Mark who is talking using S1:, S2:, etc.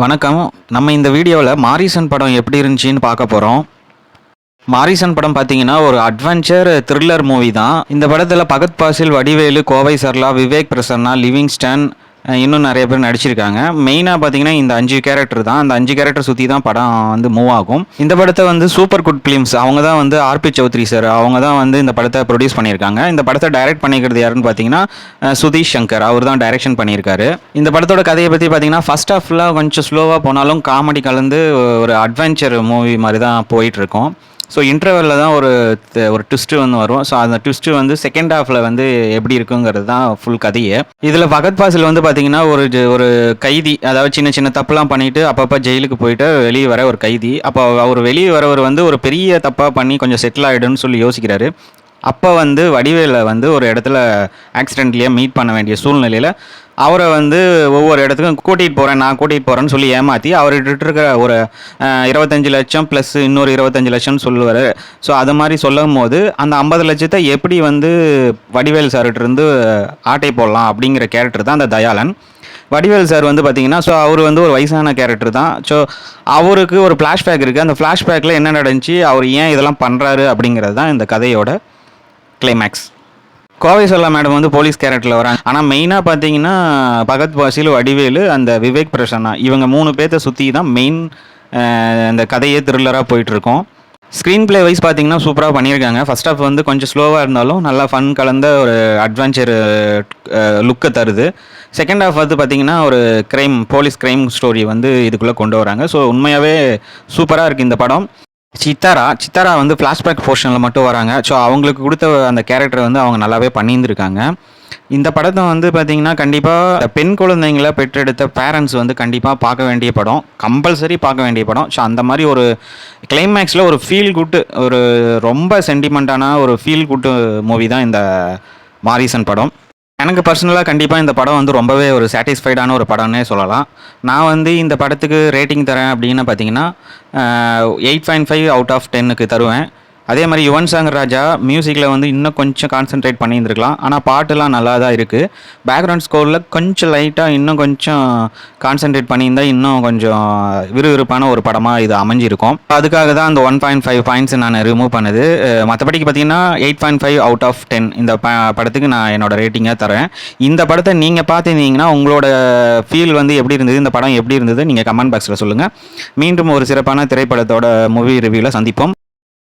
S1: வணக்கம். நம்ம இந்த வீடியோவில் மாரிசன் படம் எப்படி இருந்துச்சுன்னு பார்க்க போகிறோம். மாரிசன் படம் பார்த்தீங்கன்னா ஒரு அட்வென்ச்சர் த்ரில்லர் மூவி தான். இந்த படத்தில் பகத் பாசில், வடிவேலு, கோவை சர்லா, விவேக் பிரசன்னா, லிவிங்ஸ்டன், இன்னும் நிறைய பேர் நடிச்சிருக்காங்க. மெயினாக பார்த்தீங்கன்னா இந்த 5 கேரக்டர் தான். அந்த 5 கேரக்டர் சுற்றி தான் படம் வந்து மூவ் ஆகும். இந்த படத்தை வந்து சூப்பர் குட் ஃபிலிம்ஸ் அவங்க தான் வந்து ஆர்பி சௌத்ரி சார் அவங்க தான் வந்து இந்த படத்தை ப்ரொடியூஸ் பண்ணியிருக்காங்க. இந்த படத்தை டைரக்ட் பண்ணிக்கிறது யாருன்னு பார்த்தீங்கன்னா சுதீஷ் சங்கர் அவர் தான் டைரக்ஷன் பண்ணியிருக்காரு. இந்த படத்தோட கதையை பற்றி பார்த்தீங்கன்னா ஃபர்ஸ்ட் ஹாஃப்ல கொஞ்சம் ஸ்லோவாக போனாலும் காமெடி கலந்து ஒரு அட்வென்ச்சர் மூவி மாதிரி தான் போயிட்டுருக்கோம். ஸோ இன்டர்வெல்லில் தான் ஒரு ட்விஸ்ட்டு வந்து வரும். ஸோ அந்த ட்விஸ்ட்டு வந்து செகண்ட் ஹாஃபில் வந்து எப்படி இருக்குங்கிறது தான் ஃபுல் கதையே. இதில் ஃபகத் பாசில் வந்து பார்த்தீங்கன்னா ஒரு கைதி, அதாவது சின்ன சின்ன தப்புலாம் பண்ணிவிட்டு அப்பப்போ ஜெயிலுக்கு போயிட்டு வெளியே வர ஒரு கைதி. அப்போ அவர் வெளியே வரவர் வந்து ஒரு பெரிய தப்பாக பண்ணி கொஞ்சம் செட்டில் ஆகிடுன்னு சொல்லி யோசிக்கிறாரு. அப்போ வந்து வடிவேலை வந்து ஒரு இடத்துல ஆக்சிடென்ட்லேயே மீட் பண்ண வேண்டிய சூழ்நிலையில் அவரை வந்து ஒவ்வொரு இடத்துக்கும் கூட்டிகிட்டு போகிறேன்னு சொல்லி ஏமாற்றி அவர்கிட்ட இருக்கிற ஒரு 25 லட்சம் ப்ளஸ் இன்னொரு 25 லட்சம்னு சொல்லுவார். ஸோ அது மாதிரி சொல்லும் போது அந்த 50 லட்சத்தை எப்படி வந்து வடிவேல் சார்கிட்டருந்து ஆட்டை போடலாம் அப்படிங்கிற கேரக்டர் தான் அந்த தயாளன். வடிவேல் சார் வந்து பார்த்தீங்கன்னா ஸோ அவர் வந்து ஒரு வயசான கேரக்டர் தான். ஸோ அவருக்கு ஒரு ஃப்ளாஷ்பேக் இருக்குது. அந்த ஃப்ளாஷ்பேக்கில் என்ன நடந்துச்சு, அவர் ஏன் இதெல்லாம் பண்ணுறாரு அப்படிங்கிறது தான் இந்த கதையோட கிளைமேக்ஸ். கோவை சர்லா மேடம் வந்து போலீஸ் கேரக்டரில் வராங்க. ஆனால் மெயினாக பார்த்தீங்கன்னா பகத் பாசில், வடிவேலு, அந்த விவேக் பிரசன்னா இவங்க 3 பேர்த்த சுற்றி தான் மெயின் இந்த கதையே த்ரில்லராக போயிட்டுருக்கோம். ஸ்க்ரீன் பிளே வைஸ் பார்த்தீங்கன்னா சூப்பராக பண்ணியிருக்காங்க. ஃபர்ஸ்ட் ஆஃப் வந்து கொஞ்சம் ஸ்லோவாக இருந்தாலும் நல்லா ஃபன் கலந்த ஒரு அட்வென்ச்சர் லுக்கை தருது. செகண்ட் ஹாஃப் வந்து பார்த்தீங்கன்னா ஒரு போலீஸ் க்ரைம் ஸ்டோரி வந்து இதுக்குள்ளே கொண்டு வராங்க. ஸோ உண்மையாகவே சூப்பராக இருக்குது இந்த படம். சித்தாரா வந்து ஃப்ளாஷ்பேக் போர்ஷனில் மட்டும் வராங்க. ஸோ அவங்களுக்கு கொடுத்த அந்த கேரக்டரை வந்து அவங்க நல்லாவே பண்ணியிருந்திருக்காங்க. இந்த படத்தை வந்து பார்த்திங்கன்னா கண்டிப்பாக பெண் குழந்தைங்களை பெற்றெடுத்த பேரண்ட்ஸ் வந்து கண்டிப்பாக பார்க்க வேண்டிய படம், கம்பல்சரி பார்க்க வேண்டிய படம். ஸோ அந்த மாதிரி ஒரு கிளைமேக்ஸில் ஒரு ஃபீல் குட், ஒரு ரொம்ப சென்டிமெண்ட்டான ஒரு ஃபீல் குட் மூவி தான் இந்த மாரிசன் படம். எனக்கு பர்சனலாக கண்டிப்பாக இந்த படம் வந்து ரொம்பவே ஒரு சாட்டிஸ்ஃபைடான ஒரு படம்னே சொல்லலாம். நான் வந்து இந்த படத்துக்கு ரேட்டிங் தரேன் அப்படின்னு பார்த்தீங்கன்னா 8.5 அவுட் ஆஃப் 10க்கு தருவேன். அதே மாதிரி யுவன் சங்கர் ராஜா மியூசிக்கில் வந்து இன்னும் கொஞ்சம் கான்சென்ட்ரேட் பண்ணியிருந்துருக்கலாம். ஆனால் பாட்டுலாம் நல்லா தான் இருக்குது. பேக்ரவுண்ட் ஸ்கோரில் கொஞ்சம் லைட்டாக இன்னும் கொஞ்சம் கான்சென்ட்ரேட் பண்ணியிருந்தால் இன்னும் கொஞ்சம் விறுவிறுப்பான ஒரு படமாக இது அமைஞ்சிருக்கும். அதுக்காக தான் அந்த 1.5 பாயிண்ட்ஸ் நான் ரிமூவ் பண்ணுது. மற்றபடிக்கு பார்த்தீங்கன்னா 8.5 அவுட் ஆஃப் 10 இந்த படத்துக்கு நான் என்னோடய ரேட்டிங்காக தரேன். இந்த படத்தை நீங்கள் பார்த்துருந்தீங்கன்னா உங்களோட ஃபீல் வந்து எப்படி இருந்தது, இந்த படம் எப்படி இருந்தது நீங்கள் கமெண்ட் பாக்ஸில் சொல்லுங்கள். மீண்டும் ஒரு சிறப்பான திரைப்படத்தோட மூவி ரிவ்யூவில் சந்திப்போம்.